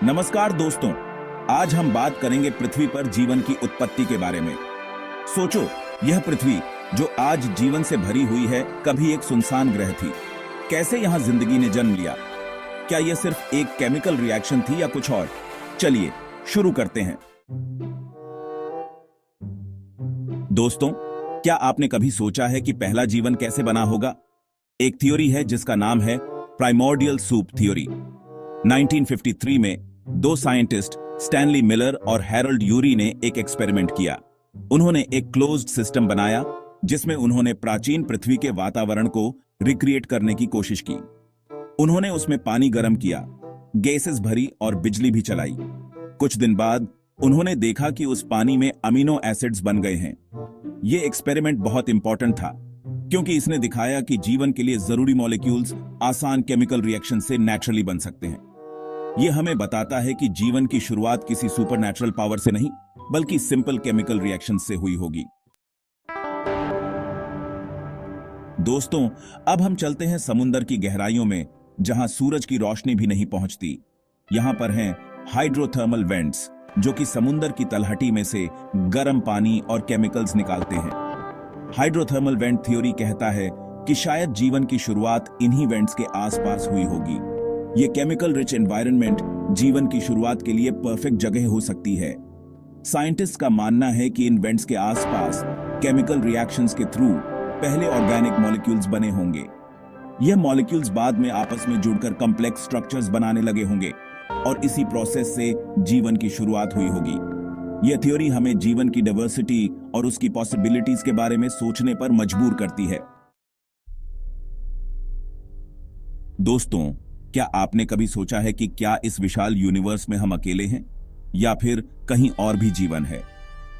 नमस्कार दोस्तों, आज हम बात करेंगे पृथ्वी पर जीवन की उत्पत्ति के बारे में। सोचो, यह पृथ्वी जो आज जीवन से भरी हुई है, कभी एक सुनसान ग्रह थी। कैसे यहां जिंदगी ने जन्म लिया? क्या यह सिर्फ एक केमिकल रिएक्शन थी या कुछ और? चलिए शुरू करते हैं। दोस्तों, क्या आपने कभी सोचा है कि पहला जीवन कैसे बना होगा? एक थ्योरी है जिसका नाम है प्राइमोर्डियल सूप थ्योरी। 1953 में दो साइंटिस्ट स्टैनली मिलर और हैरोल्ड यूरी ने एक एक्सपेरिमेंट किया। उन्होंने एक क्लोज्ड सिस्टम बनाया जिसमें उन्होंने प्राचीन पृथ्वी के वातावरण को रिक्रिएट करने की कोशिश की। उन्होंने उसमें पानी गर्म किया, गैसेस भरी और बिजली भी चलाई। कुछ दिन बाद उन्होंने देखा कि उस पानी में अमीनो एसिड्स बन गए हैं। यह एक्सपेरिमेंट बहुत इंपॉर्टेंट था क्योंकि इसने दिखाया कि जीवन के लिए जरूरी मॉलिक्यूल्स आसान केमिकल रिएक्शन से नेचुरली बन सकते हैं। यह हमें बताता है कि जीवन की शुरुआत किसी सुपरनैचुरल पावर से नहीं, बल्कि सिंपल केमिकल रिएक्शन से हुई होगी। दोस्तों, अब हम चलते हैं समुद्र की गहराइयों में, जहां सूरज की रोशनी भी नहीं पहुंचती। यहां पर हैं हाइड्रोथर्मल वेंट्स, जो कि समुद्र की तलहटी में से गर्म पानी और केमिकल्स निकालते हैं। हाइड्रोथर्मल वेंट थ्योरी कहता है कि शायद जीवन की शुरुआत इन्हीं वेंट्स के आसपास हुई होगी। ये केमिकल रिच एनवायरनमेंट जीवन की शुरुआत के लिए परफेक्ट जगह हो सकती है। साइंटिस्ट का मानना है कि इन वेंट्स के आसपास केमिकल रिएक्शंस के थ्रू पहले ऑर्गेनिक मॉलिक्यूल्स बने होंगे। यह मॉलिक्यूल्स बाद में आपस में जुड़कर कॉम्प्लेक्स स्ट्रक्चर्स बनाने लगे होंगे और इसी प्रोसेस से जीवन की शुरुआत हुई होगी। यह थ्योरी हमें जीवन की डाइवर्सिटी और उसकी पॉसिबिलिटीज के बारे में सोचने पर मजबूर करती है। दोस्तों, क्या आपने कभी सोचा है कि क्या इस विशाल यूनिवर्स में हम अकेले हैं या फिर कहीं और भी जीवन है?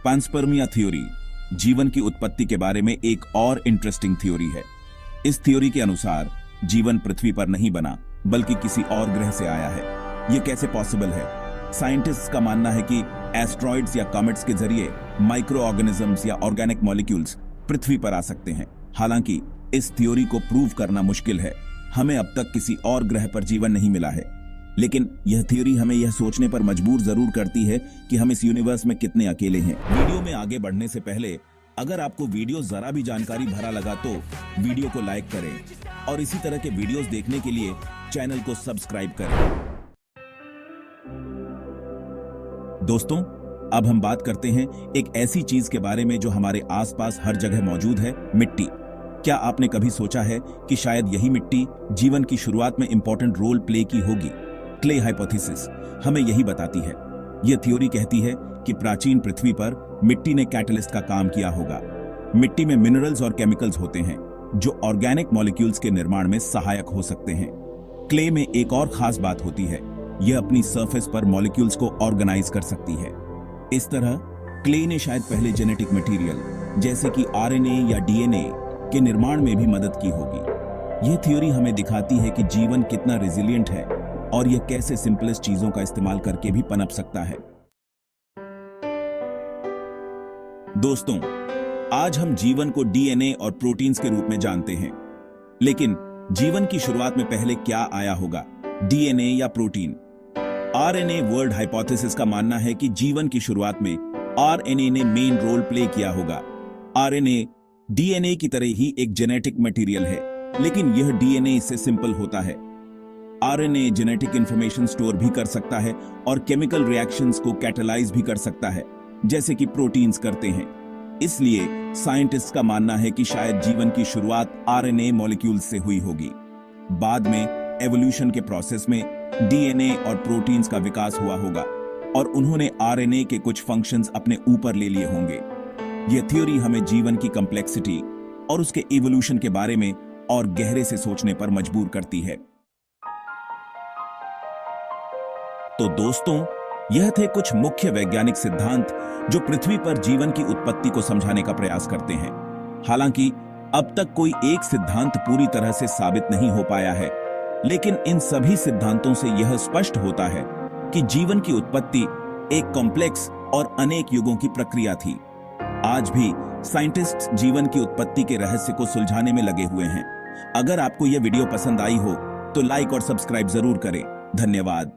पैंस्पर्मिया थ्योरी जीवन की उत्पत्ति के बारे में एक और इंटरेस्टिंग थ्योरी है। इस थ्योरी के अनुसार जीवन पृथ्वी पर नहीं बना, बल्कि किसी और ग्रह से आया है। यह कैसे पॉसिबल है? साइंटिस्ट्स का मानना है कि एस्ट्रॉइड्स या कॉमेट्स के जरिए माइक्रो ऑर्गेनिजम्स या ऑर्गेनिक मॉलिक्यूल्स पृथ्वी पर आ सकते हैं। हालांकि इस थ्योरी को प्रूव करना मुश्किल है। हमें अब तक किसी और ग्रह पर जीवन नहीं मिला है, लेकिन यह थ्योरी हमें यह सोचने पर मजबूर जरूर करती है कि हम इस यूनिवर्स में कितने अकेले हैं। वीडियो में आगे बढ़ने से पहले अगर आपको वीडियो जरा भी जानकारी भरा लगा तो वीडियो को लाइक करें और इसी तरह के वीडियोस देखने के लिए चैनल को सब्सक्राइब करें। दोस्तों, अब हम बात करते हैं एक ऐसी चीज के बारे में जो हमारे आसपास हर जगह मौजूद है, मिट्टी। क्या आपने कभी सोचा है कि शायद यही मिट्टी जीवन की शुरुआत में इंपॉर्टेंट रोल प्ले की होगी? क्ले हाइपोथेसिस हमें यही बताती है। यह थ्योरी कहती है कि प्राचीन पृथ्वी पर मिट्टी ने कैटलिस्ट का काम किया होगा। मिट्टी में मिनरल्स और केमिकल्स होते हैं जो ऑर्गेनिक मॉलिक्यूल्स के निर्माण में सहायक हो सकते हैं। क्ले में एक और खास बात होती है, यह अपनी सरफेस पर मॉलिक्यूल्स को ऑर्गेनाइज कर सकती है। इस तरह क्ले ने शायद पहले जेनेटिक मटेरियल जैसे कि आरएनए या डीएनए के निर्माण में भी मदद की होगी। यह थ्योरी हमें दिखाती है कि जीवन कितना रेजिलिएंट है और यह कैसे सिंपलेस्ट चीजों का इस्तेमाल करके भी पनप सकता है। दोस्तों, आज हम जीवन को डीएनए और प्रोटीन्स के रूप में जानते हैं, लेकिन जीवन की शुरुआत में पहले क्या आया होगा, डीएनए या प्रोटीन? आरएनए वर्ल्ड हाइपोथेसिस का मानना है कि जीवन की शुरुआत में आरएनए ने मेन रोल प्ले किया होगा। आरएनए डीएनए की तरह ही एक जेनेटिक मटेरियल है, लेकिन यह डीएनए से सिंपल होता है। आरएनए जेनेटिक इंफॉर्मेशन स्टोर भी कर सकता है और केमिकल रिएक्शंस को कैटलाइज भी कर सकता है, जैसे कि प्रोटीन्स करते हैं। इसलिए साइंटिस्ट का मानना है कि शायद जीवन की शुरुआत आरएनए मॉलिक्यूल्स से हुई होगी। बाद में एवोल्यूशन के प्रोसेस में डीएनए और प्रोटीन्स का विकास हुआ होगा और उन्होंने आरएनए के कुछ फंक्शंस अपने ऊपर ले लिए होंगे। यह थ्योरी हमें जीवन की कॉम्प्लेक्सिटी और उसके इवोल्यूशन के बारे में और गहरे से सोचने पर मजबूर करती है। तो दोस्तों, यह थे कुछ मुख्य वैज्ञानिक सिद्धांत जो पृथ्वी पर जीवन की उत्पत्ति को समझाने का प्रयास करते हैं। हालांकि अब तक कोई एक सिद्धांत पूरी तरह से साबित नहीं हो पाया है, लेकिन इन सभी सिद्धांतों से यह स्पष्ट होता है कि जीवन की उत्पत्ति एक कॉम्प्लेक्स और अनेक युगों की प्रक्रिया थी। आज भी साइंटिस्ट जीवन की उत्पत्ति के रहस्य को सुलझाने में लगे हुए हैं। अगर आपको यह वीडियो पसंद आई हो तो लाइक और सब्सक्राइब जरूर करें। धन्यवाद।